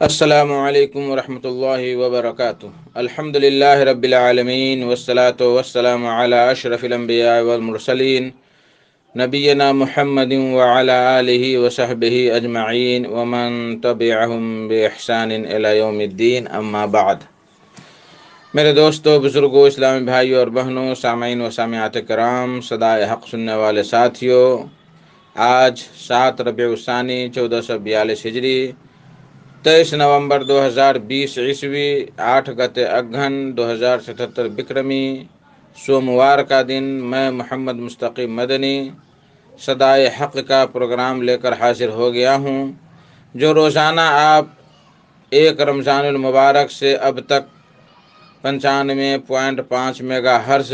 السلام علیکم ورحمۃ اللہ وبرکاتہ۔ الحمد للہ رب العالمین والصلاة والسلام علی اشرف الانبیاء والمرسلین نبینا محمد وعلی آلہ وصحبہ اجمعین ومن تبعہم بإحسان الی یوم الدین، اما بعد۔ میرے دوستو، بزرگوں، اسلامی بھائیوں اور بہنوں، سامعین و سامعات کرام، صدائے حق سننے والے ساتھیوں، آج 7 ربیع الثانی 1442 ہجری، 23 نومبر 2020 عیسوی، 8 گت اگہن 2077 بکرمی، سوموار کا دن، میں محمد مستقیم مدنی صدائے حق کا پروگرام لے کر حاضر ہو گیا ہوں، جو روزانہ آپ 1 رمضان المبارک سے اب تک 95.5 میگا ہرز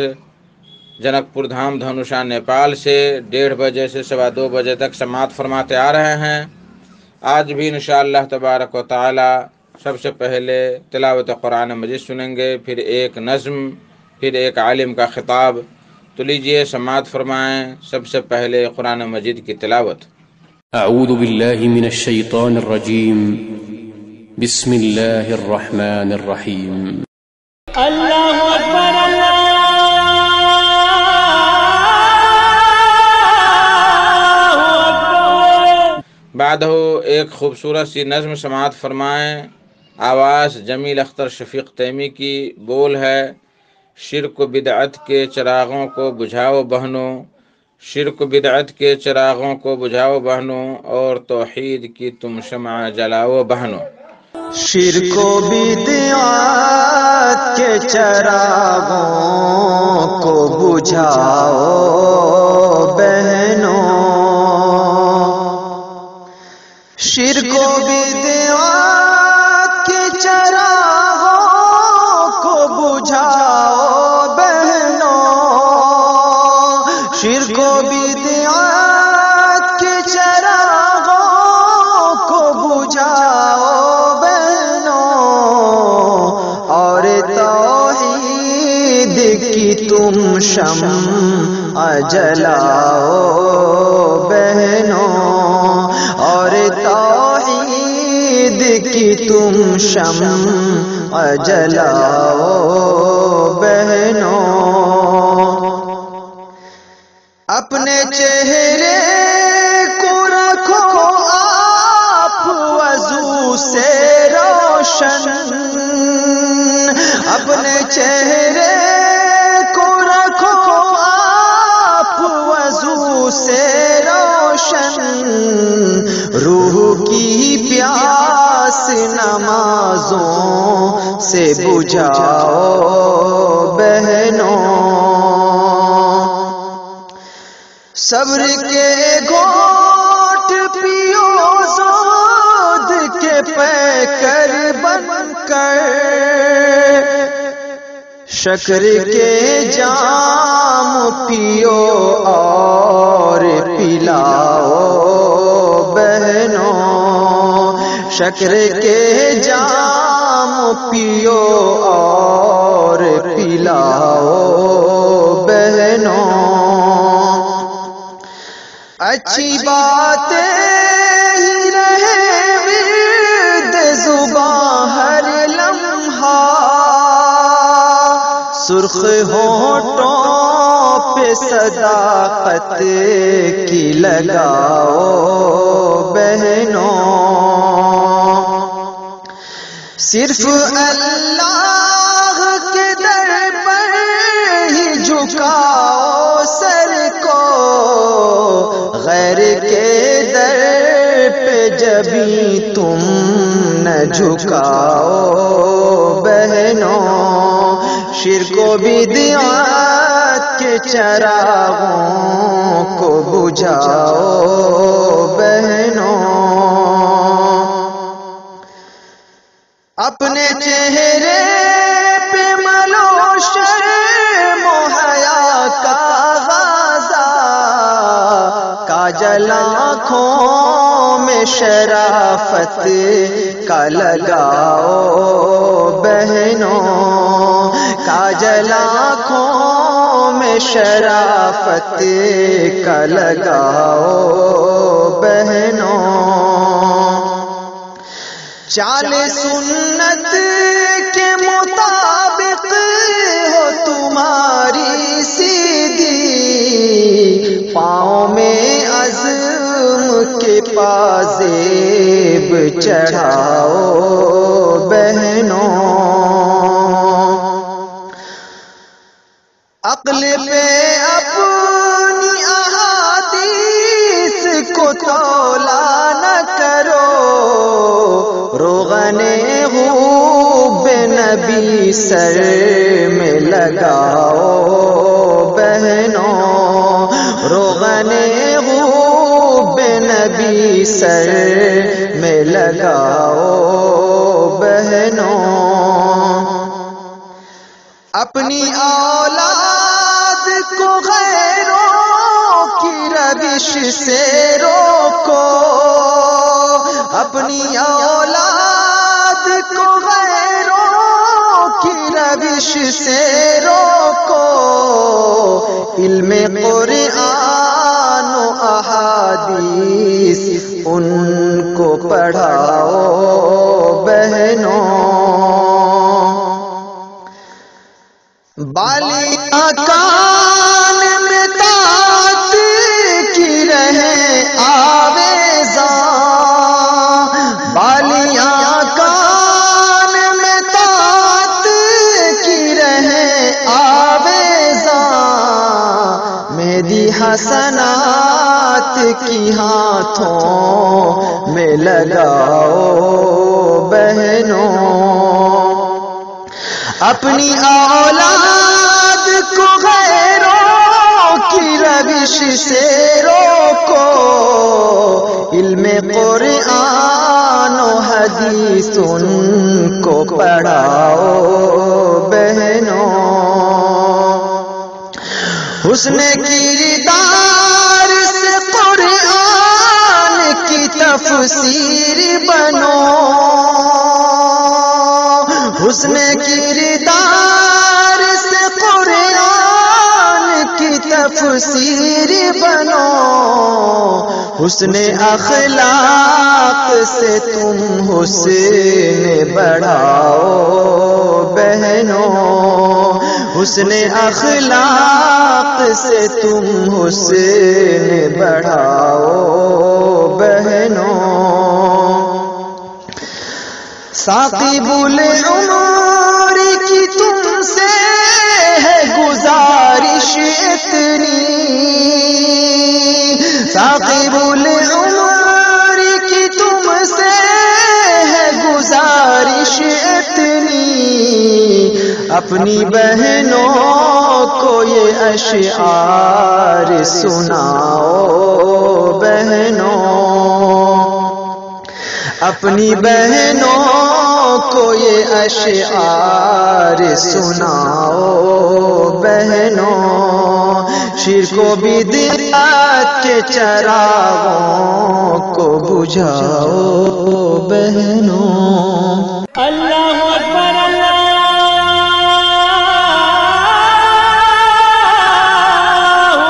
جنک پور دھام دھنوشا نیپال سے 1:30 بجے سے 2:15 بجے تک سماعت فرماتے آ رہے ہیں۔ آج بھی انشاءاللہ تبارک و تعالی سب سے پہلے تلاوت قرآن مجید سنیں گے، پھر ایک نظم، پھر ایک عالم کا خطاب۔ تو لیجئے سماعت فرمائیں۔ سب سے پہلے قرآن مجید کی تلاوت۔ اعوذ باللہ من الشیطان الرجیم، بسم اللہ الرحمن الرحیم۔ اللہ اکبر اللہ اکبر۔ بعدہ ایک خوبصورت سی نظم سماعت فرمائیں۔ آواز جمیل اختر شفیق تیمی کی، بول ہے: شرک و بدعت کے چراغوں کو بجھاؤ بہنوں، شرک و بدعت کے چراغوں کو بجھاؤ بہنوں، اور توحید کی تم شمع جلاؤ بہنوں۔ شرک و بدعت کے چراغوں کو بجھاؤ بہنوں، شرک و بدعت کے چراغوں کو بجھاؤ بہنوں، شرک و بدعت کے چراغوں کو بجھاؤ اور توحید کی تم شمع جلاؤ بہنوں، اور توحید کی تم شمع جلاؤ بہنوں۔ اپنے چہرے کو رکھو آپ وضو سے روشن، اپنے چہرے کو رکھو آپ وضو سے روشن، روح کی پیاس نمازوں سے بجھاؤ بہنوں، صبر کے گھونٹ پیو زود کے پیکر بن کر، شکر کے جام پیو اور پلاؤ بہنوں، شکر کے جام پیو اور پلاؤ بہنوں۔ اچھی باتیں ہی رہے ورد زباں ہر لمحہ، سرخ ہونٹوں پہ صداقت کی لگاؤ بہنوں، صرف اللہ کے در پر ہی جھکاؤ سر کو، غیر کے در پہ جبھی تم نہ جھکاؤ بہنوں، شرک و بدعت کے چراغوں کو بجھاؤ بہنوں۔ اپنے چہرے پہ ملو شرم و حیا کا غازہ، کاجل آنکھوں میں شرافت کا لگاؤ بہنوں، کاجل آنکھوں میں شرافت کا لگاؤ بہنوں، چال سنت کے مطابق ہو تمہاری سیدھی، پاؤں میں عزم کے پازیب چڑھاؤ بہنوں، عقل پہ اپنی احادیث کو تولا نہ کرو، روغن خوب نبی سر میں لگاؤ بہنوں، روغن خوب نبی سر میں لگاؤ بہنوں، اپنی اولاد کو غیروں کی روش سے روکو، اپنی اولاد کو غیروں کی روش سے روکو، علم قرآن و احادیث ان کو پڑھاؤ بہنوں، بالیاں کان میں طاعت کی رہے آویزاں، بالیاں کان میں طاعت کی رہے آویزاں، مہدی حسنات کی ہاتھوں میں لگاؤ بہنوں، اپنی اولاد کو غیروں کی روش سے روکو، علم قرآن و حدیث ان کو پڑھاؤ بہنوں، حسن کردار سے قرآن کی تفسیر بنو، حسن کردار سے قرآن کی تفسیر بنو، حسن اخلاق سے تم حسن بڑھاؤ بہنوں، حسن اخلاق سے تم حسن بڑھاؤ بہنوں، ساقی العمر کی تم سے ہے گزارش اتنی، ساقی العمر کی تم سے ہے گزارش اتنی، اپنی بہنوں کو یہ اشعار سناؤ بہنوں، اپنی بہنوں کو یہ اشعار سناؤ بہنوں، شرک و بدعت کے چراغوں کو بجھاؤ بہنوں۔ اللہ اکبر اللہ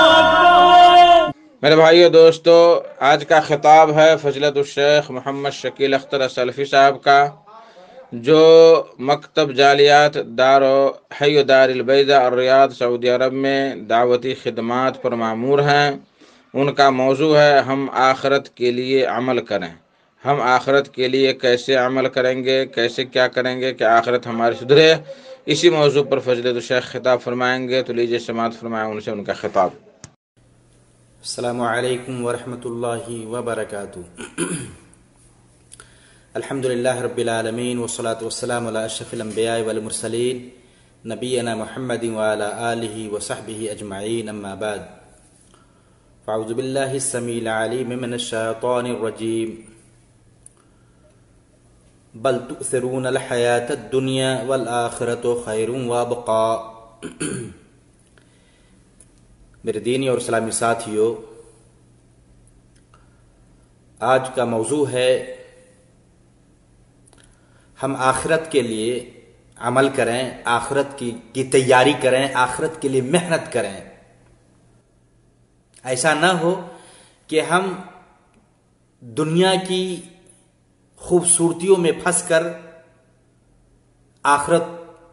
اکبر۔ میرے بھائیو دوستو، آج کا خطاب ہے فضیلت الشیخ محمد شکیل اختر السلفی صاحب کا، جو مکتب جالیات حی دار البیضہ الریاض سعودی عرب میں دعوتی خدمات پر مامور ہیں۔ ان کا موضوع ہے ہم آخرت کے لیے عمل کریں۔ ہم آخرت کے لیے کیسے عمل کریں گے، کیسے کیا کریں گے کہ آخرت ہماری سدھرے، اسی موضوع پر فضیلت الشیخ خطاب فرمائیں گے، تو لیجیے سماعت فرمائیں ان سے ان کا خطاب۔ السلام علیکم ورحمۃ اللہ وبرکاتہ۔ الحمدللہ رب العالمین والصلاة والسلام علی اشرف الانبیاء والمرسلین نبینا محمد وعلی آلہ وصحبہ اجمعین، اما بعد، فاعوذ باللہ السمیع العلیم من الشیطان الرجیم، بل تؤثرون الحیاة الدنیا والآخرة خیر وابقا۔ میرے دینی اور اسلامی ساتھیو، آج کا موضوع ہے ہم آخرت کے لیے عمل کریں، آخرت کی تیاری کریں، آخرت کے لیے محنت کریں۔ ایسا نہ ہو کہ ہم دنیا کی خوبصورتیوں میں پھنس کر آخرت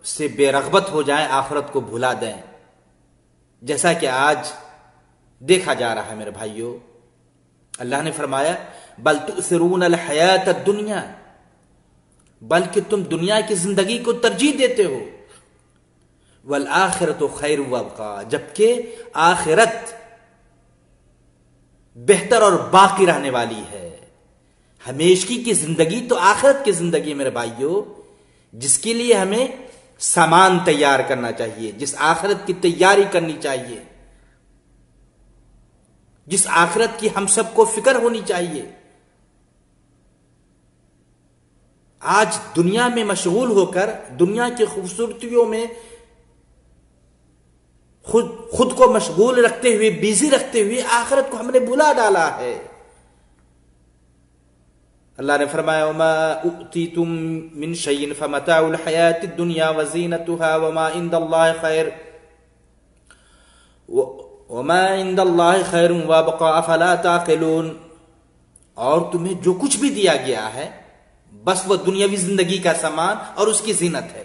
سے بے رغبت ہو جائیں، آخرت کو بھلا دیں، جیسا کہ آج دیکھا جا رہا ہے میرے بھائیوں۔ اللہ نے فرمایا بل تؤثرون الحیات الدنیا، بلکہ تم دنیا کی زندگی کو ترجیح دیتے ہو، والآخرۃ خیر وابقا، جبکہ آخرت بہتر اور باقی رہنے والی ہے۔ ہمیشگی کی زندگی تو آخرت کی زندگی میرے بھائیوں، جس کے لیے ہمیں سامان تیار کرنا چاہیے، جس آخرت کی تیاری کرنی چاہیے، جس آخرت کی ہم سب کو فکر ہونی چاہیے۔ آج دنیا میں مشغول ہو کر، دنیا کی خوبصورتیوں میں خود کو مشغول رکھتے ہوئے، بیزی رکھتے ہوئے آخرت کو ہم نے بھلا ڈالا ہے۔ اللہ نے فرمایا وما اوتیتم من شیء فمتاع الحیاۃ الدنیا وزینتها وما عند اللہ خیر وما عند اللہ خیر وابقا افلا تعقلون، اور تمہیں جو کچھ بھی دیا گیا ہے بس وہ دنیاوی زندگی کا سامان اور اس کی زینت ہے۔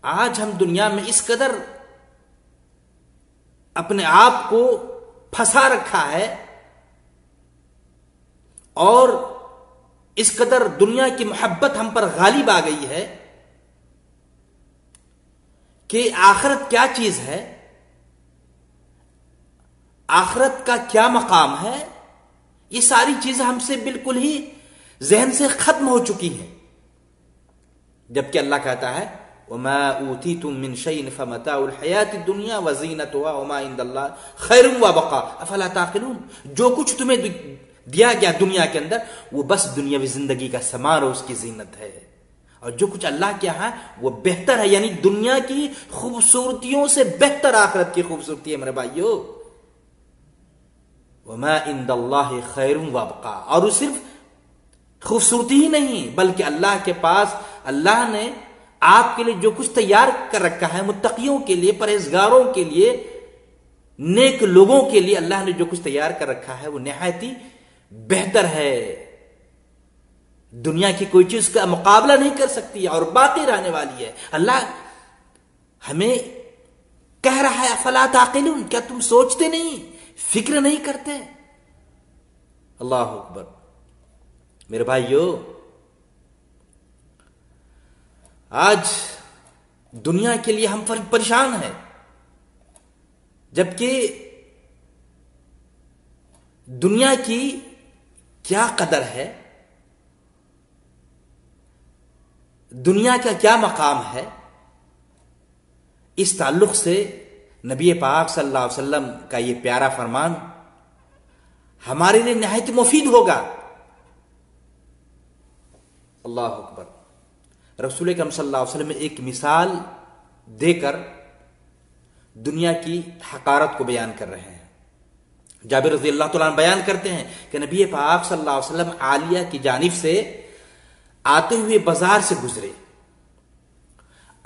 آج ہم دنیا میں اس قدر اپنے آپ کو پھنسا رکھا ہے اور اس قدر دنیا کی محبت ہم پر غالب آ گئی ہے کہ آخرت کیا چیز ہے، آخرت کا کیا مقام ہے، یہ ساری چیزیں ہم سے بالکل ہی ذہن سے ختم ہو چکی ہیں۔ جبکہ اللہ کہتا ہے وَمَا أُوتِيتُم مِّن شَيْءٍ فَمَتَاعُ الْحَيَاةِ الدُّنْيَا وَزِينَتُهَا وَمَا عِندَ اللَّهِ خَيْرٌ وَأَبْقَىٰ أَفَلَا تَعْقِلُونَ، جو کچھ تمہیں دیا گیا دنیا کے اندر وہ بس دنیاوی زندگی کا ثمار اور اس کی زینت ہے، اور جو کچھ اللہ کے ہاں وہ بہتر ہے، یعنی دنیا کی خوبصورتیوں سے بہتر آخرت کی خوبصورتی ہے میرے بھائیو۔ وَمَا عِندَ اللَّهِ خَيْرٌ وَأَبْقَىٰ، اور وہ صرف خوبصورتی ہی نہیں بلکہ اللہ کے پاس اللہ نے آپ کے لیے جو کچھ تیار کر رکھا ہے، متقیوں کے لیے، پرہیزگاروں کے لیے، نیک لوگوں کے لیے اللہ نے جو کچھ تیار کر رکھا ہے وہ نہایت ہی بہتر ہے۔ دنیا کی کوئی چیز کا مقابلہ نہیں کر سکتی اور باقی رہنے والی ہے۔ اللہ ہمیں کہہ رہا ہے افلا تعقلون، کیا تم سوچتے نہیں، فکر نہیں کرتے؟ اللہ اکبر۔ میرے بھائیو، آج دنیا کے لیے ہم پریشان ہیں، جبکہ دنیا کی کیا قدر ہے، دنیا کا کیا مقام ہے، اس تعلق سے نبی پاک صلی اللہ علیہ وسلم کا یہ پیارا فرمان ہمارے لیے نہایت مفید ہوگا۔ اللہ اکبر۔ رسول اکرم صلی اللہ علیہ وسلم ایک مثال دے کر دنیا کی حقارت کو بیان کر رہے ہیں۔ جابر رضی اللہ تعالیٰ عنہ بیان کرتے ہیں کہ نبی پاک صلی اللہ علیہ وسلم عالیہ کی جانب سے آتے ہوئے بازار سے گزرے،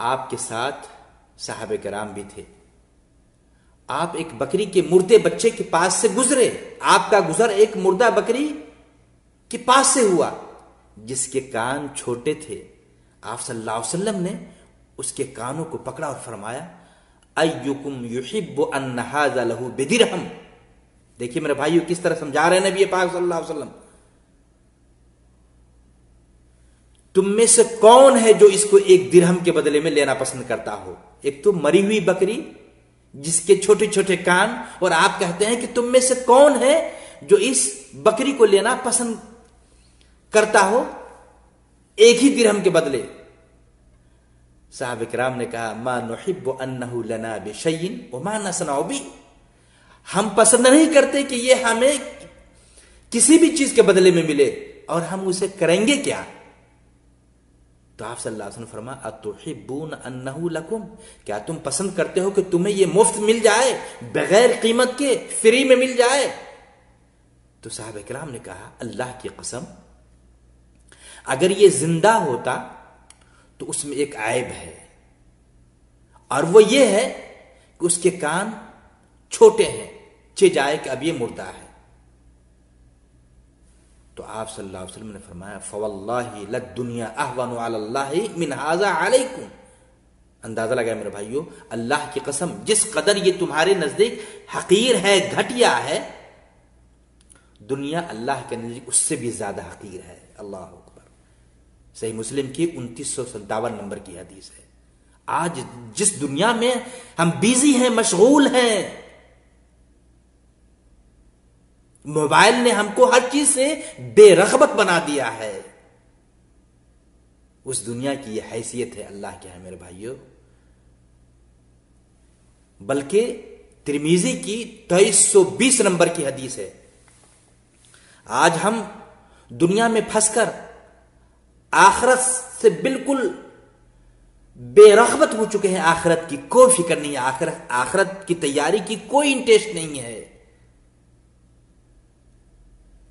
آپ کے ساتھ صحابہ کرام بھی تھے۔ آپ ایک بکری کے مردے بچے کے پاس سے گزرے، آپ کا گزر ایک مردہ بکری کے پاس سے ہوا جس کے کان چھوٹے تھے۔ آپ صلی اللہ علیہ وسلم نے اس کے کانوں کو پکڑا اور فرمایا ایکم یحب ان ھذا لہ بدرہم۔ دیکھیے میرے بھائیو کس طرح سمجھا رہے ہیں نبی پاک صلی اللہ علیہ وسلم، تم میں سے کون ہے جو اس کو ایک درہم کے بدلے میں لینا پسند کرتا ہو؟ ایک تو مری ہوئی بکری جس کے چھوٹے چھوٹے کان، اور آپ کہتے ہیں کہ تم میں سے کون ہے جو اس بکری کو لینا پسند کرتا ہو ایک ہی درہم کے بدلے؟ صحابہ کرام نے کہا ما نحب انہ لنا بشیء وما نصنع بہ، ہم پسند نہیں کرتے کہ یہ ہمیں کسی بھی چیز کے بدلے میں ملے اور ہم اسے کریں گے کیا؟ تو آپ صلی اللہ علیہ وسلم فرمایا اتحبون انہ لکم، کیا تم پسند کرتے ہو کہ تمہیں یہ مفت مل جائے، بغیر قیمت کے، فری میں مل جائے؟ تو صحابہ کرام نے کہا اللہ کی قسم اگر یہ زندہ ہوتا تو اس میں ایک عیب ہے، اور وہ یہ ہے کہ اس کے کان چھوٹے ہیں، چہ جائے کہ اب یہ مردہ ہے۔ تو آپ صلی اللہ علیہ وسلم نے فرمایا فواللہ للدنیا اہون علی اللہ من ھذا علیکم. اندازہ لگایا میرے بھائیو، اللہ کی قسم جس قدر یہ تمہارے نزدیک حقیر ہے، گھٹیا ہے، دنیا اللہ کے نزدیک اس سے بھی زیادہ حقیر ہے. اللہ اکبر. صحیح مسلم کی 2957 نمبر کی حدیث ہے. آج جس دنیا میں ہم بیزی ہیں، مشغول ہیں، موبائل نے ہم کو ہر چیز سے بے رغبت بنا دیا ہے، اس دنیا کی یہ حیثیت ہے اللہ کے ہے میرے بھائیو. بلکہ ترمذی کی 2320 نمبر کی حدیث ہے. آج ہم دنیا میں پھنس کر آخرت سے بالکل بے رغبت ہو چکے ہیں. آخرت کی کوئی فکر نہیں ہے، آخرت کی تیاری کی کوئی انٹرسٹ نہیں ہے.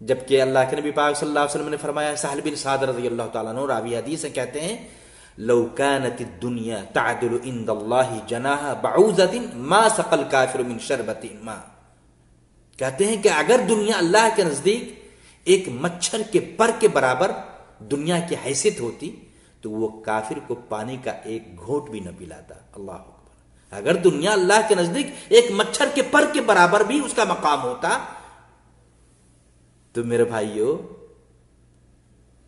جبکہ اللہ کے نبی پاک صلی اللہ علیہ وسلم نے فرمایا، سہل بن سعد رضی اللہ تعالیٰ عنہ راوی حدیث کہتے ہیں لو كانت الدنيا تعدل عند الله جناح بعوضة ما سقى الكافر من شربة ماء. کہتے ہیں کہ اگر دنیا اللہ کے نزدیک ایک مچھر کے پر کے برابر دنیا کی حیثیت ہوتی تو وہ کافر کو پانی کا ایک گھونٹ بھی نہ پلاتا. اللہ اکبر. اگر دنیا اللہ کے نزدیک ایک مچھر کے پر کے برابر بھی اس کا مقام ہوتا تو میرے بھائیو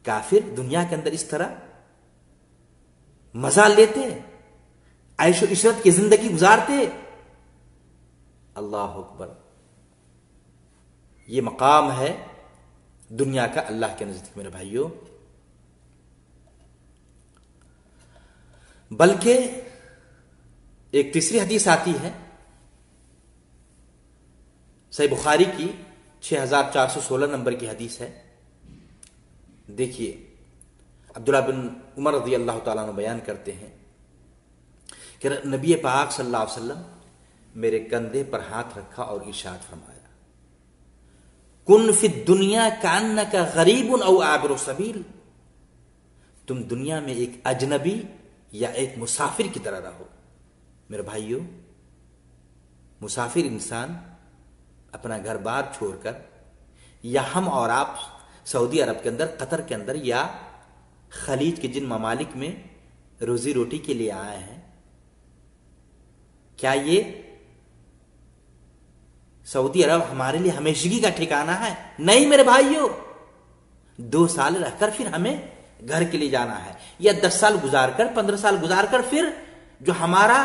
کافر دنیا کے اندر اس طرح مزہ لیتے، عیش و عشرت کی زندگی گزارتے. اللہ اکبر. یہ مقام ہے دنیا کا اللہ کے نزدیک میرے بھائیو. بلکہ ایک تیسری حدیث آتی ہے صحیح بخاری کی 6416 نمبر کی حدیث ہے. دیکھیے عبداللہ بن عمر رضی اللہ تعالیٰ عنہ بیان کرتے ہیں کہ نبی پاک صلی اللہ علیہ وسلم میرے کندھے پر ہاتھ رکھا اور ارشاد فرمایا کن فی الدنیا کانک غریب او عابر سبیل. تم دنیا میں ایک اجنبی یا ایک مسافر کی طرح رہو. میرے بھائیو مسافر انسان اپنا گھر بار چھوڑ کر، یا ہم اور آپ سعودی عرب کے اندر، قطر کے اندر یا خلیج کے جن ممالک میں روزی روٹی کے لیے آئے ہیں، کیا یہ سعودی عرب ہمارے لیے ہمیشگی کا ٹھکانہ ہے؟ نہیں میرے بھائیو. 2 سال رہ کر پھر ہمیں گھر کے لیے جانا ہے، یا 10 سال گزار کر، 15 سال گزار کر پھر جو ہمارا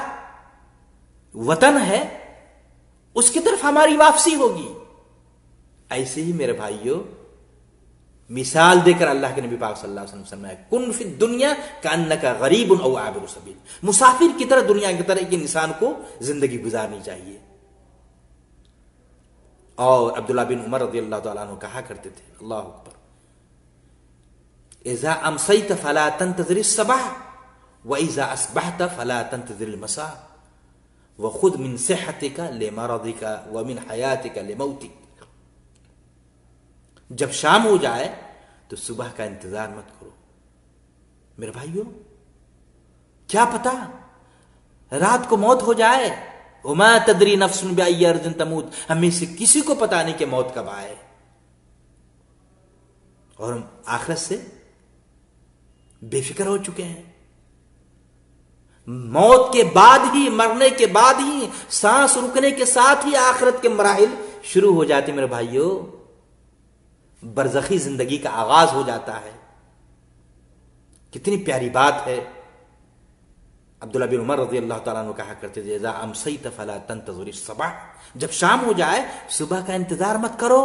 وطن ہے اس کی طرف ہماری واپسی ہوگی. ایسے ہی میرے بھائیو مثال دے کر اللہ کے نبی پاک صلی اللہ علیہ وسلم فرمایا کن فی الدنیا کانک غریب او عابر سبیل. مسافر کی طرح دنیا کی طرح ایک انسان کو زندگی گزارنی چاہیے. اور عبداللہ بن عمر رضی اللہ تعالیٰ عنہ کہا کرتے تھے اللہ اکبر اذا امسیت فلا تنتظر الصباح واذا اصبحت فلا تنتظر المساء وخذ من صحتك لمرضك ومن حياتك لموتك. جب شام ہو جائے تو صبح کا انتظار مت کرو. میرے بھائیو کیا پتا رات کو موت ہو جائے. وما تدری نفس بأي ارض تموت. ہمیں سے کسی کو پتا نہیں کہ موت کب آئے، اور ہم آخرت سے بے فکر ہو چکے ہیں. موت کے بعد ہی، مرنے کے بعد ہی، سانس رکنے کے ساتھ ہی آخرت کے مراحل شروع ہو جاتے میرے بھائیو. برزخی زندگی کا آغاز ہو جاتا ہے. کتنی پیاری بات ہے. عبداللہ بن عمر رضی اللہ تعالیٰ عنہ کہا کرتے تھے اذا امسیت فلا تنتظر الصباح. جب شام ہو جائے صبح کا انتظار مت کرو.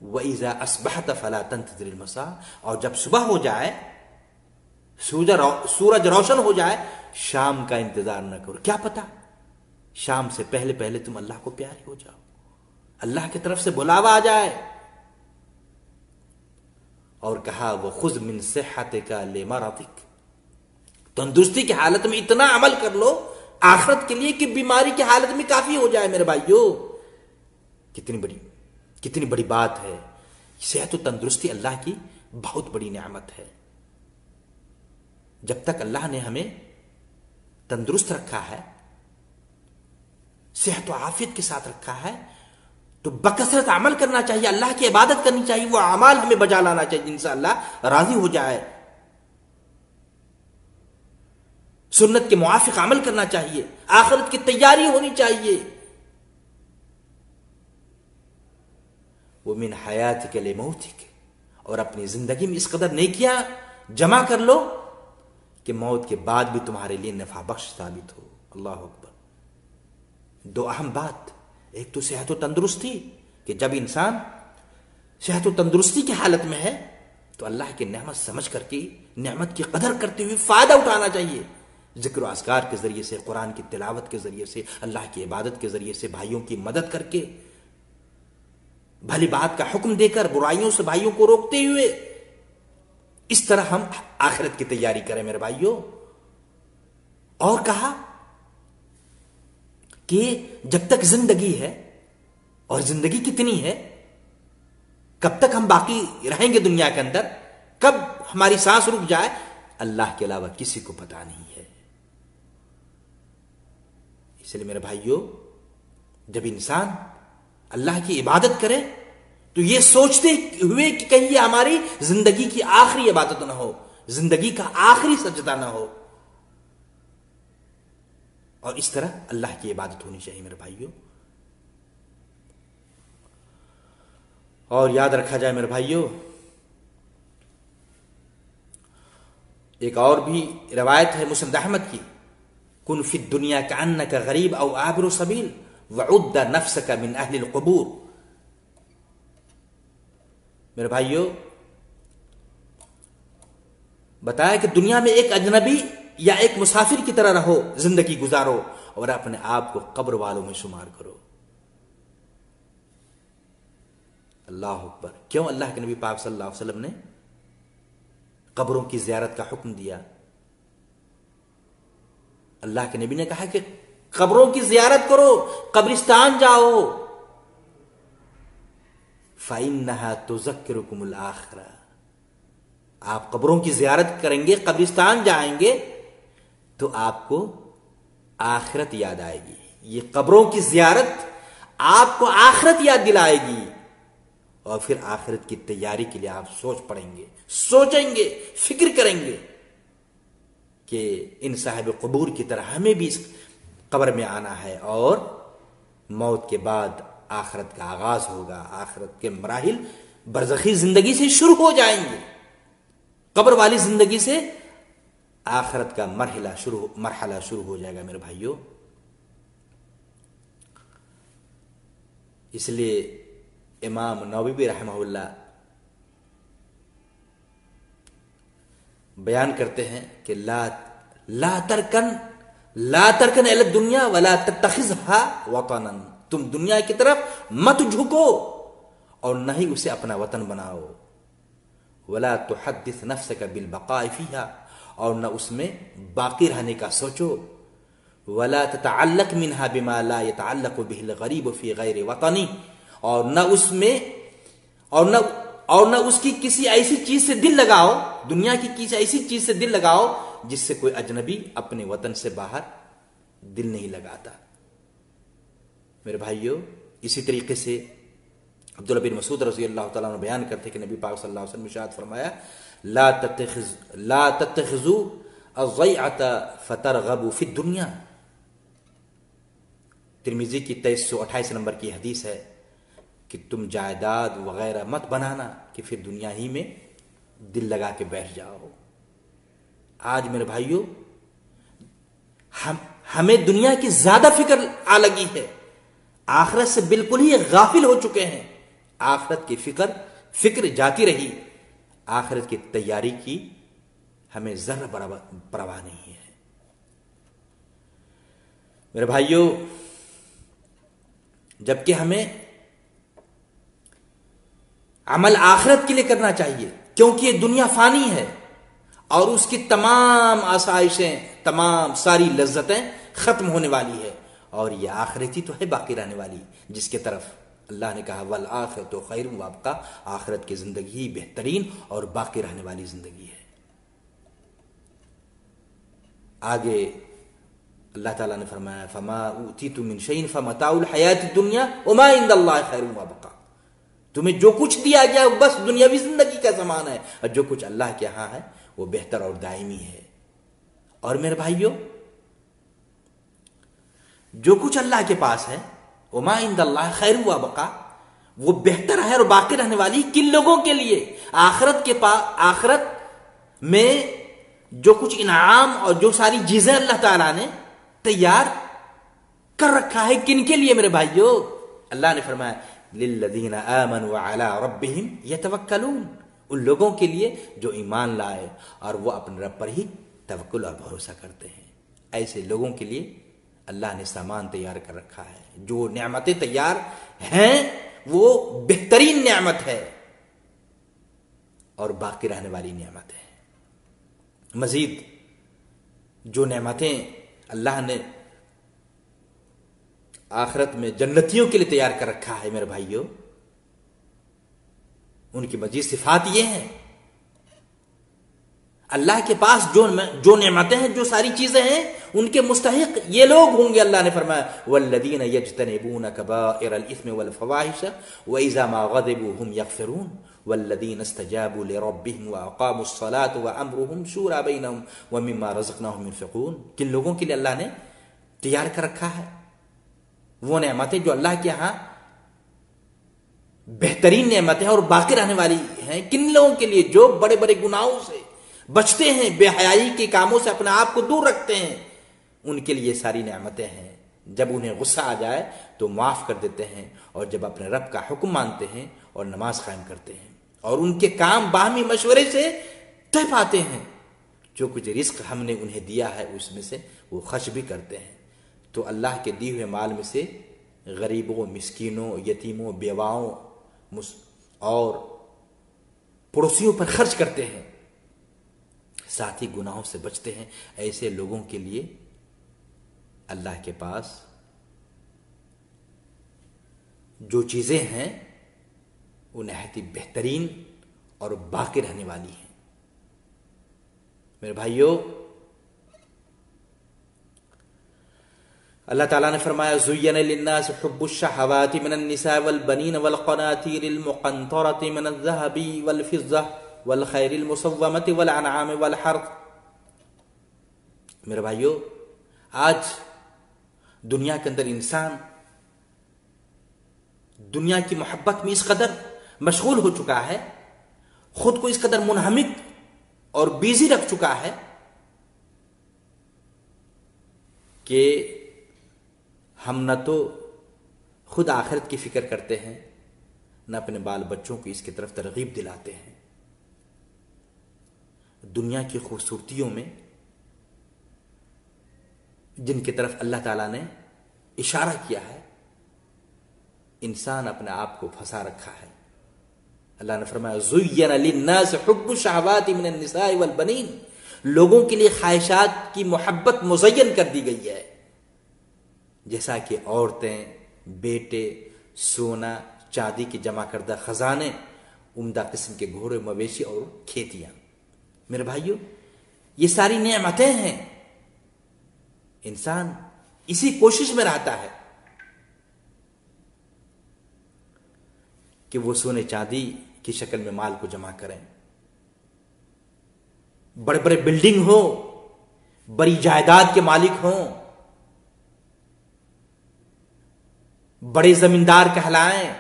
وَإِذَا أَصْبَحْتَ فَلَا تَنْتَظِرِ الْمَسَاءَ. اور جب صبح ہو جائے، سورج روشن ہو جائے، شام کا انتظار نہ کرو. کیا پتا شام سے پہلے پہلے تم اللہ کو پیارے ہو جاؤ، اللہ کی طرف سے بلاوا آ جائے. اور کہا وَخُذْ مِنْ صِحَّتِكَ لِمَرَضِكَ. تندرستی کی حالت میں اتنا عمل کر لو آخرت کے لیے کہ بیماری کی حالت میں کافی ہو جائے. میرے بھائیو کتنی بڑی بات ہے. صحت و تندرستی اللہ کی بہت بڑی نعمت ہے. جب تک اللہ نے ہمیں تندرست رکھا ہے، صحت و عافیت کے ساتھ رکھا ہے، تو بکثرت عمل کرنا چاہیے، اللہ کی عبادت کرنی چاہیے، وہ اعمال ہمیں بجا لانا چاہیے جن سے اللہ راضی ہو جائے، سنت کے موافق عمل کرنا چاہیے، آخرت کی تیاری ہونی چاہیے۔ وَمِنْ حَيَاتِكَ لِمَوْتِكَ، اور اپنی زندگی میں اس قدر نیکیاں جمع کر لو کہ موت کے بعد بھی تمہارے لیے نفع بخش ثابت ہو۔ اللہ اکبر۔ دو اہم بات، ایک تو صحت و تندرستی، کہ جب انسان صحت و تندرستی کی حالت میں ہے تو اللہ کی نعمت سمجھ کر کے نعمت کی قدر کرتے ہوئے فائدہ اٹھانا چاہیے، ذکر و اذکار کے ذریعے سے، قرآن کی تلاوت کے ذریعے سے، اللہ کی عبادت کے ذریعے سے، بھائیوں کی مدد کر کے، بھلی بات کا حکم دے کر، برائیوں سے بھائیوں کو روکتے ہوئے، اس طرح ہم آخرت کی تیاری کریں میرے بھائیوں۔ اور کہا کہ جب تک زندگی ہے، اور زندگی کتنی ہے، کب تک ہم باقی رہیں گے دنیا کے اندر، کب ہماری سانس رک جائے، اللہ کے علاوہ کسی کو پتا نہیں ہے۔ اس لیے میرے بھائیوں، جب انسان اللہ کی عبادت کرے تو یہ سوچتے ہوئے کہ کہیں یہ ہماری زندگی کی آخری عبادت نہ ہو، زندگی کا آخری سجدہ نہ ہو، اور اس طرح اللہ کی عبادت ہونی چاہیے میرے بھائیوں۔ اور یاد رکھا جائے میرے بھائیوں، ایک اور بھی روایت ہے مسند احمد کی، کن فی الدنیا کأنک غریب او عابر سبیل وعد نفسک من اہل القبور۔ میرے بھائیوں، بتایا کہ دنیا میں ایک اجنبی یا ایک مسافر کی طرح رہو، زندگی گزارو، اور اپنے آپ کو قبر والوں میں شمار کرو۔ اللہ اکبر۔ کیوں اللہ کے نبی پاک صلی اللہ علیہ وسلم نے قبروں کی زیارت کا حکم دیا؟ اللہ کے نبی نے کہا کہ قبروں کی زیارت کرو، قبرستان جاؤ، فَإِنَّهَا تُذَكِّرُكُمُ الْآخِرَةَ۔ آپ قبروں کی زیارت کریں گے، قبرستان جائیں گے تو آپ کو آخرت یاد آئے گی۔ یہ قبروں کی زیارت آپ کو آخرت یاد دلائے گی، اور پھر آخرت کی تیاری کے لیے آپ سوچ پڑیں گے، سوچیں گے، فکر کریں گے کہ ان صاحب قبور کی طرح ہمیں بھی اس قبر میں آنا ہے، اور موت کے بعد آخرت کا آغاز ہوگا، آخرت کے مراحل برزخی زندگی سے شروع ہو جائیں گے، قبر والی زندگی سے آخرت کا مرحلہ شروع ہو جائے گا میرے بھائیوں۔ اس لیے امام نووی رحمہ اللہ بیان کرتے ہیں کہ لا ترکن الی الدنیا ولا تتخذها وطنا، تم دنیا کی طرف مت جھکو اور نہ ہی اسے اپنا وطن بناؤ، ولا تحدث نفسك بالبقاء فيها، اور نہ اس میں باقی رہنے کا سوچو، ولا تتعلق منها بما لا يتعلق به الغريب في غير وطني، اور نہ اس میں اور نہ اس کی کسی ایسی چیز سے دل لگاؤ، دنیا کی کسی ایسی چیز سے دل لگاؤ جس سے کوئی اجنبی اپنے وطن سے باہر دل نہیں لگاتا۔ میرے بھائیوں، اسی طریقے سے عبداللہ بن مسعود رضی اللہ تعالیٰ عنہ بیان کرتے کہ نبی پاک صلی اللہ علیہ وسلم نے ارشاد فرمایا، لا تتخذوا الضيعة فترغبوا في الدنيا۔ ترمذی کی 2328 نمبر کی حدیث ہے کہ تم جائیداد وغیرہ مت بنانا کہ پھر دنیا ہی میں دل لگا کے بیٹھ جاؤ۔ آج میرے بھائیوں، ہمیں دنیا کی زیادہ فکر آ لگی ہے، آخرت سے بالکل ہی غافل ہو چکے ہیں۔ آخرت کی فکر جاتی رہی، آخرت کی تیاری کی ہمیں ذرہ پرواہ نہیں ہے۔ میرے بھائیوں، جبکہ ہمیں عمل آخرت کے لیے کرنا چاہیے، کیونکہ یہ دنیا فانی ہے اور اس کی تمام آسائشیں، تمام ساری لذتیں ختم ہونے والی ہے، اور یہ آخرتی تو ہے باقی رہنے والی، جس کے طرف اللہ نے کہا والآخرۃ خیر وابقیٰ، آخرت کی زندگی ہی بہترین اور باقی رہنے والی زندگی ہے۔ آگے اللہ تعالیٰ نے فرمایا فما اوتیتم من شیء فمتاع الحیات الدنیا وما عند اللہ خیر وابقا، تمہیں جو کچھ دیا گیا بس دنیاوی زندگی کا سامان ہے، اور جو کچھ اللہ کے ہاں ہے وہ بہتر اور دائمی ہے۔ اور میرے بھائیوں، جو کچھ اللہ کے پاس ہے وما عند اللہ خیر وابقا، وہ بہتر ہے اور باقی رہنے والی کن لوگوں کے لیے؟ آخرت میں جو کچھ انعام اور جو ساری چیزیں اللہ تعالیٰ نے تیار کر رکھا ہے کن کے لیے میرے بھائیوں؟ اللہ نے فرمایا للذین آمنوا وعلی ربہم یتوکلون، ان لوگوں کے لیے جو ایمان لائے اور وہ اپنے رب پر ہی توکل اور بھروسہ کرتے ہیں۔ ایسے لوگوں کے لیے اللہ نے سامان تیار کر رکھا ہے، جو نعمتیں تیار ہیں وہ بہترین نعمت ہے اور باقی رہنے والی نعمت ہے۔ مزید جو نعمتیں اللہ نے آخرت میں جنتیوں کے لیے تیار کر رکھا ہے میرے بھائیوں، ان کی مزید صفات یہ ہیں، اللہ کے پاس جو نعمتیں ہیں، جو ساری چیزیں ہیں، ان کے مستحق یہ لوگ ہوں گے۔ اللہ نے فرمایا والذین یجتنبون کبائر الاثم والفواحش واذا ما غضبوا هم یغفرون والذین استجابوا لربهم واقاموا الصلاة وامرهم شورى بینهم ومما رزقناهم ينفقون، کن لوگوں کے لیے اللہ نے تیار کر رکھا ہے وہ نعمتیں جو اللہ کے ہاں بہترین نعمتیں اور باقی رہنے والی ہیں، کن لوگوں کے لیے؟ جو بڑے بڑے گناہوں سے بچتے ہیں، بے حیائی کے کاموں سے اپنے آپ کو دور رکھتے ہیں، ان کے لیے ساری نعمتیں ہیں۔ جب انہیں غصہ آ جائے تو معاف کر دیتے ہیں، اور جب اپنے رب کا حکم مانتے ہیں اور نماز قائم کرتے ہیں، اور ان کے کام باہمی مشورے سے طے پاتے ہیں، جو کچھ رزق ہم نے انہیں دیا ہے اس میں سے وہ خرچ بھی کرتے ہیں۔ تو اللہ کے دیے ہوئے مال میں سے غریبوں، مسکینوں، یتیموں، بیواؤں اور پڑوسیوں پر خرچ کرتے ہیں، ساتھ ہی گناہوں سے بچتے ہیں۔ ایسے لوگوں کے لیے اللہ کے پاس جو چیزیں ہیں وہ نہایت بہترین اور باقی رہنے والی ہیں۔ میرے بھائیوں، اللہ تعالیٰ نے فرمایا زُيِّنَ لِلنَّاسِ حُبُّ الشَّهَوَاتِ مِنَ النِّسَاءِ وَالْبَنِينَ وَالْقَنَاطِيرِ الْمُقَنطَرَةِ مِنَ الذَّهَبِ وَالْفِضَّةِ وَالْخَيْلِ الْمُسَوَّمَةِ وَالْأَنْعَامِ وَالْحَرْثِ۔ میرے بھائیو، آج دنیا کے اندر انسان دنیا کی محبت میں اس قدر مشغول ہو چکا ہے، خود کو اس قدر منہمک اور بیزی رکھ چکا ہے کہ ہم نہ تو خود آخرت کی فکر کرتے ہیں، نہ اپنے بال بچوں کو اس کی طرف ترغیب دلاتے ہیں۔ دنیا کی خوبصورتیوں میں جن کی طرف اللہ تعالیٰ نے اشارہ کیا ہے، انسان اپنے آپ کو پھنسا رکھا ہے۔ اللہ نے فرمایا زُيِّنَ لِلنَّاسِ حُبُّ الشَّهَوَاتِ مِنَ النِّسَاءِ وَالْبَنِينَ، لوگوں کے لیے خواہشات کی محبت مزین کر دی گئی ہے، جیسا کہ عورتیں، بیٹے، سونا چاندی کی جمع کردہ خزانے، عمدہ قسم کے گھوڑے، مویشی اور کھیتیاں۔ میرے بھائیوں، یہ ساری نعمتیں ہیں، انسان اسی کوشش میں رہتا ہے کہ وہ سونے چاندی کی شکل میں مال کو جمع کریں، بڑے بڑے بلڈنگ ہو، بڑی جائیداد کے مالک ہوں، بڑے زمیندار کہلائیں،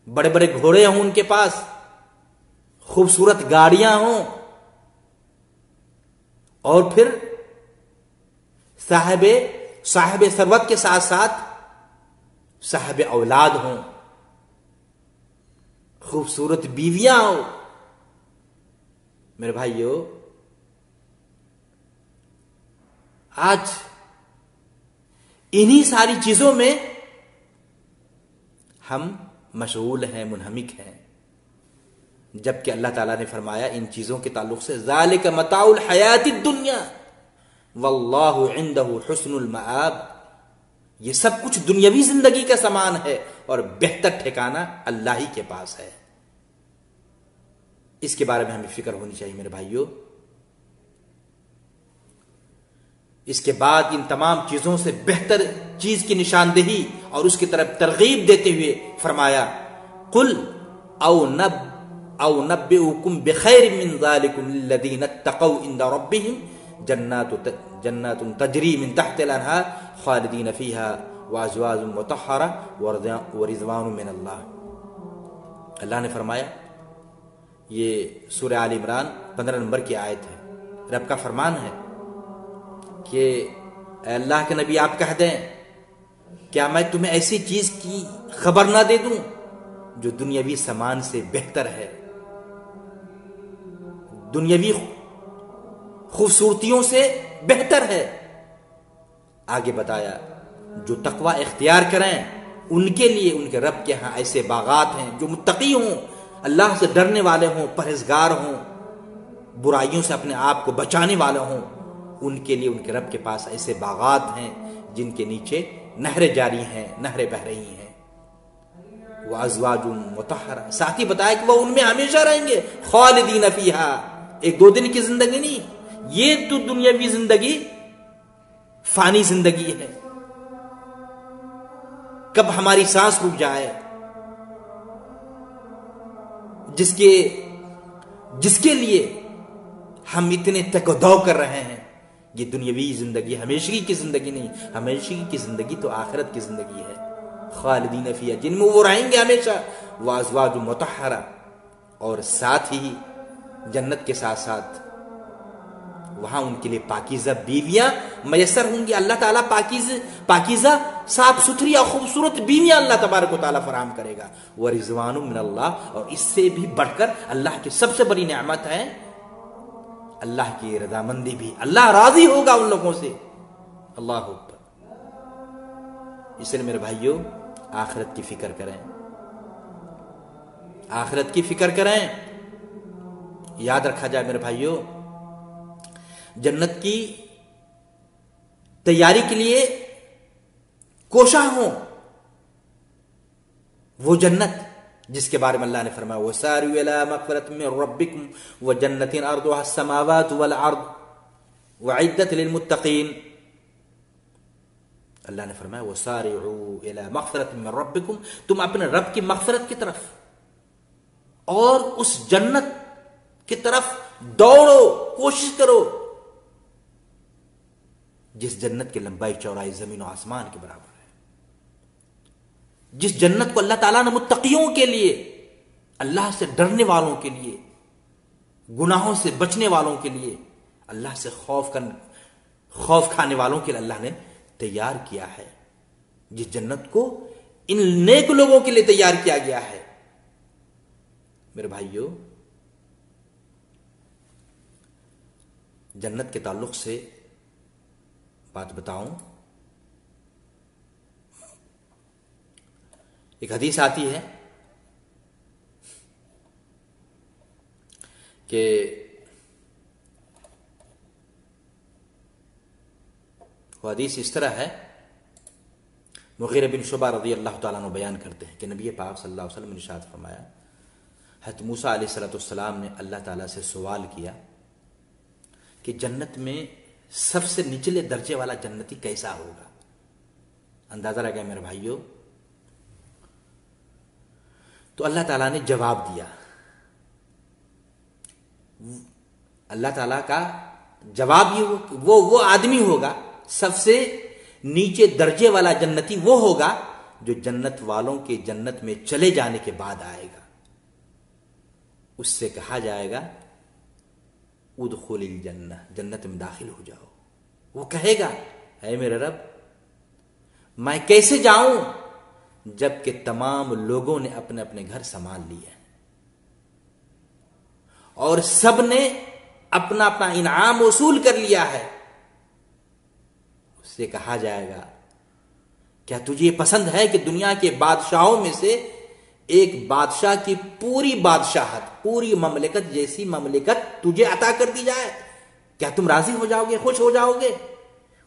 بڑے بڑے گھوڑے ہوں ان کے پاس، خوبصورت گاڑیاں ہوں، اور پھر صاحب ثروت کے ساتھ ساتھ صاحب اولاد ہوں، خوبصورت بیویاں ہوں۔ میرے بھائیو، آج انہی ساری چیزوں میں ہم مشغول ہیں، منہمک ہیں، جبکہ اللہ تعالیٰ نے فرمایا ان چیزوں کے تعلق سے ذالک متاع الحیات الدنیا واللہ عندہ حسن المآب، یہ سب کچھ دنیاوی زندگی کا سامان ہے اور بہتر ٹھکانہ اللہ ہی کے پاس ہے۔ اس کے بارے میں ہمیں فکر ہونی چاہیے میرے بھائیوں۔ اس کے بعد ان تمام چیزوں سے بہتر چیز کی نشاندہی اور اس کی طرف ترغیب دیتے ہوئے فرمایا قل او نبئکم بخیر من ذالکم للذین اتقوا عند ربهم جنات تجری من تحت الانہار خالدین فیہا وازواج مطہرہ ورضوان من اللہ. اللہ نے فرمایا، یہ سورہ آل عمران 15 نمبر کی آیت ہے، رب کا فرمان ہے کہ اے اللہ کے نبی آپ کہہ دیں کیا میں تمہیں ایسی چیز کی خبر نہ دے دوں جو دنیاوی سامان سے بہتر ہے، دنیاوی خوبصورتیوں سے بہتر ہے. آگے بتایا جو تقوی اختیار کریں ان کے لیے ان کے رب کے ہاں ایسے باغات ہیں، جو متقی ہوں، اللہ سے ڈرنے والے ہوں، پرہیزگار ہوں، برائیوں سے اپنے آپ کو بچانے والے ہوں، ان کے لیے ان کے رب کے پاس ایسے باغات ہیں جن کے نیچے نہریں جاری ہیں، نہریں بہہ رہی ہیں. وازواج مطہرہ، ساتھ ہی بتایا کہ وہ ان میں ہمیشہ رہیں گے، خالدین فیہا، ایک دو دن کی زندگی نہیں، یہ تو دنیاوی زندگی فانی زندگی ہے، کب ہماری سانس رک جائے. جس کے لیے ہم اتنے تک و دو کر رہے ہیں، یہ دنیاوی زندگی ہمیشگی کی زندگی نہیں، ہمیشگی کی زندگی تو آخرت کی زندگی ہے. خالدین فیہا، جن میں وہ رہیں گے ہمیشہ. وازواج مطہرہ، اور ساتھ ہی جنت کے ساتھ ساتھ وہاں ان کے لیے پاکیزہ بیویاں میسر ہوں گی. اللہ تعالیٰ پاکیزہ صاف ستھری اور خوبصورت بیویاں اللہ تبارک و تعالیٰ فراہم کرے گا. ورضوان من اللہ، اور اس سے بھی بڑھ کر اللہ کی سب سے بڑی نعمت ہے اللہ کی رضامندی بھی، اللہ راضی ہوگا ان لوگوں سے. اللہ اکبر. اس لیے میرے بھائیوں آخرت کی فکر کریں، آخرت کی فکر کریں. یاد رکھا جائے میرے بھائیوں، جنت کی تیاری کے لیے کوشاں ہوں. وہ جنت جس کے بارے میں اللہ نے فرمایا وَسَارِعُوا إِلَىٰ مَغْفِرَةٍ مِّن رَّبِّكُمْ وَجَنَّةٍ أَرْضُهَا السَّمَاوَاتُ وَالْأَرْضُ وَأُعِدَّتْ لِلْمُتَّقِينَ. اللہ نے فرمایا وَسَارِعُوا إِلَىٰ مَغْفِرَةٍ مِّن رَّبِّكُمْ، تم اپنے رب کی مغفرت کی طرف اور اس جنت کی طرف دوڑو، کوشش کرو جس جنت کی لمبائی چوڑائی زمین و آسمان کے برابر ہے، جس جنت کو اللہ تعالیٰ نے متقیوں کے لیے، اللہ سے ڈرنے والوں کے لیے، گناہوں سے بچنے والوں کے لیے، اللہ سے خوف کھانے والوں کے لیے اللہ نے تیار کیا ہے. جس جنت کو ان نیک لوگوں کے لیے تیار کیا گیا ہے. میرے بھائیوں، جنت کے تعلق سے بات بتاؤں. ایک حدیث آتی ہے کہ وہ حدیث اس طرح ہے، مغیرہ بن شعبہ رضی اللہ تعالیٰ عنہ بیان کرتے ہیں کہ نبی پاک صلی اللہ علیہ وسلم نے ارشاد فرمایا، حضرت موسیٰ علیہ السلام نے اللہ تعالیٰ سے سوال کیا کہ جنت میں سب سے نچلے درجے والا جنتی کیسا ہوگا. اندازہ لگا میرے بھائیوں. تو اللہ تعالیٰ نے جواب دیا. اللہ تعالیٰ کا جواب یہ وہ آدمی ہوگا، سب سے نیچے درجے والا جنتی وہ ہوگا جو جنت والوں کے جنت میں چلے جانے کے بعد آئے گا. اس سے کہا جائے گا ادخل الجنہ، جنت میں داخل ہو جاؤ. وہ کہے گا اے میرے رب میں کیسے جاؤں جبکہ تمام لوگوں نے اپنے اپنے گھر سنبھال لیے اور سب نے اپنا اپنا انعام وصول کر لیا ہے. اس سے کہا جائے گا کیا تجھے یہ پسند ہے کہ دنیا کے بادشاہوں میں سے ایک بادشاہ کی پوری بادشاہت، پوری مملکت جیسی مملکت تجھے عطا کر دی جائے؟ کیا تم راضی ہو جاؤ گے، خوش ہو جاؤ گے؟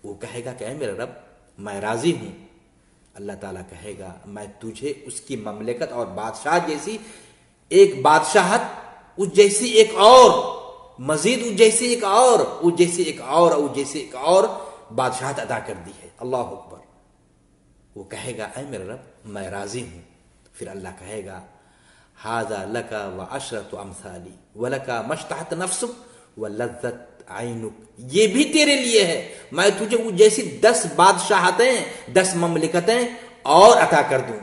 وہ کہے گا کہ اے میرے رب میں راضی ہوں. اللہ تعالیٰ کہے گا میں تجھے اس کی مملکت اور بادشاہ جیسی ایک بادشاہت، اس جیسی ایک اور، مزید اس جیسی ایک اور، اس جیسی ایک اور، اس جیسی ایک اور بادشاہت عطا کر دی ہے. اللہ اکبر. وہ کہے گا اے میرے رب میں راضی ہوں. پھر اللہ کہے گا ھذا لک وعشرۃ امثالی ولک ما اشتہت نفسک ولذت عینک. یہ بھی تیرے لیے ہے، میں تجھے وہ جیسی 10 بادشاہتیں 10 مملکتیں اور عطا کر دوں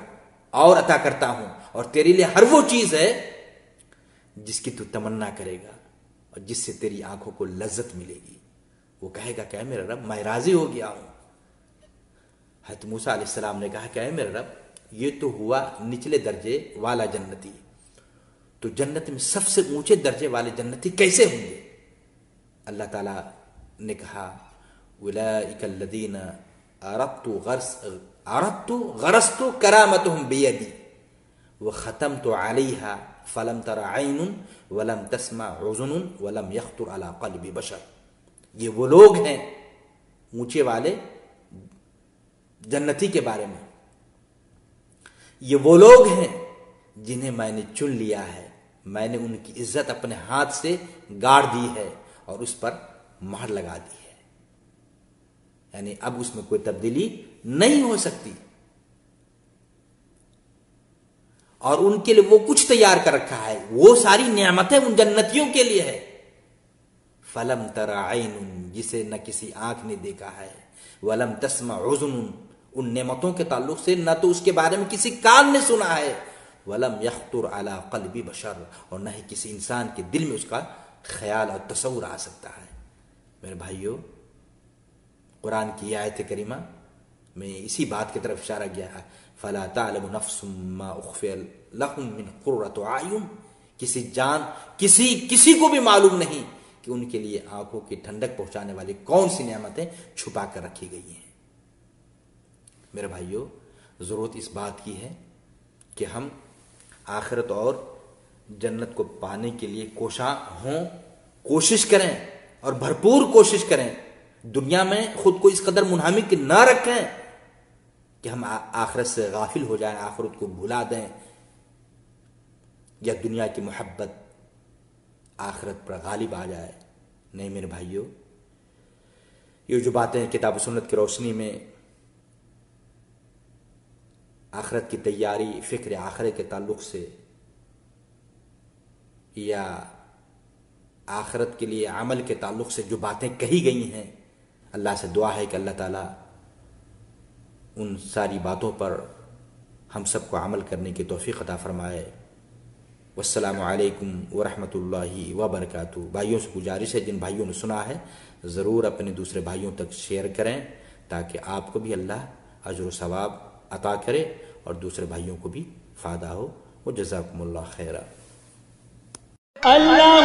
اور عطا کرتا ہوں، اور تیرے لیے ہر وہ چیز ہے جس کی تو تمنا کرے گا اور جس سے تیری آنکھوں کو لذت ملے گی. وہ کہے گا کہ اے میرے رب میں راضی ہو گیا ہوں. حضرت موسیٰ علیہ السلام نے کہا کہ اے میرے رب یہ تو ہوا نچلے درجے والا جنتی، تو جنت میں سب سے اونچے درجے والے جنتی کیسے ہوں گے؟ اللہ تعالیٰ نے کہا اولئک الذین اردت غرست کرامتهم بیدی وختمت علیہا فلم تر عین ولم تسمع اذن ولم یخطر علی قلب بشر. یہ وہ لوگ ہیں اونچے والے جنتی کے بارے میں، یہ وہ لوگ ہیں جنہیں میں نے چن لیا ہے، میں نے ان کی عزت اپنے ہاتھ سے گاڑ دی ہے اور اس پر مہر لگا دی ہے. یعنی اب اس میں کوئی تبدیلی نہیں ہو سکتی، اور ان کے لیے وہ کچھ تیار کر رکھا ہے، وہ ساری نعمتیں ان جنتیوں کے لیے ہے. فلم تر عین، جسے نہ کسی آنکھ نے دیکھا ہے، ولم تسمع اذن، ان نعمتوں کے تعلق سے نہ تو اس کے بارے میں کسی کان نے سنا ہے، ولم یخطر علی قلب بشر، اور نہ ہی کسی انسان کے دل میں اس کا خیال اور تصور آ سکتا ہے. میرے بھائیو، قرآن کی آیت کریمہ میں اسی بات کی طرف اشارہ کیا ہے فلا تعلم نفس ما اخفی لهم من قرۃ اعین. کسی کو بھی معلوم نہیں کہ ان کے لیے آنکھوں کی ٹھنڈک پہنچانے والی کون سی نعمتیں چھپا کر رکھی گئی ہیں. میرے بھائیو، ضرورت اس بات کی ہے کہ ہم آخرت اور جنت کو پانے کے لیے کوشاں ہوں، کوشش کریں اور بھرپور کوشش کریں. دنیا میں خود کو اس قدر منہمک نہ رکھیں کہ ہم آخرت سے غافل ہو جائیں، آخرت کو بھلا دیں، یا دنیا کی محبت آخرت پر غالب آ جائے. نہیں میرے بھائیو، یہ جو باتیں کتاب و سنت کی روشنی میں آخرت کی تیاری، فکر آخرت کے تعلق سے، یا آخرت کے لیے عمل کے تعلق سے جو باتیں کہی گئی ہیں، اللہ سے دعا ہے کہ اللہ تعالیٰ ان ساری باتوں پر ہم سب کو عمل کرنے کی توفیق عطا فرمائے. والسلام علیکم ورحمۃ اللہ وبرکاتہ. بھائیوں سے گزارش ہے جن بھائیوں نے سنا ہے ضرور اپنے دوسرے بھائیوں تک شیئر کریں تاکہ آپ کو بھی اللہ اجر و ثواب عطا کرے اور دوسرے بھائیوں کو بھی فائدہ ہو. وجزاکم اللہ خیرا. اللہ